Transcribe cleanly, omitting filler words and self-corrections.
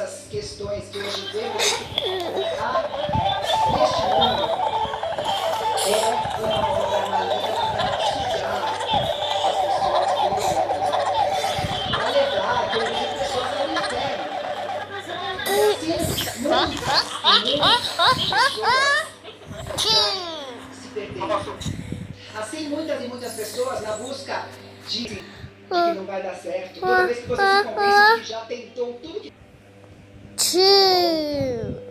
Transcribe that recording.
essas questões que hoje vemos neste mundo é uma obra maligna para sugar as pessoas para levar, conduzir pessoas ao inferno. E assim, muitas pessoas se perderam. Assim, muitas pessoas na busca de que não vai dar certo. Toda vez que você se convence que já tentou tudo que...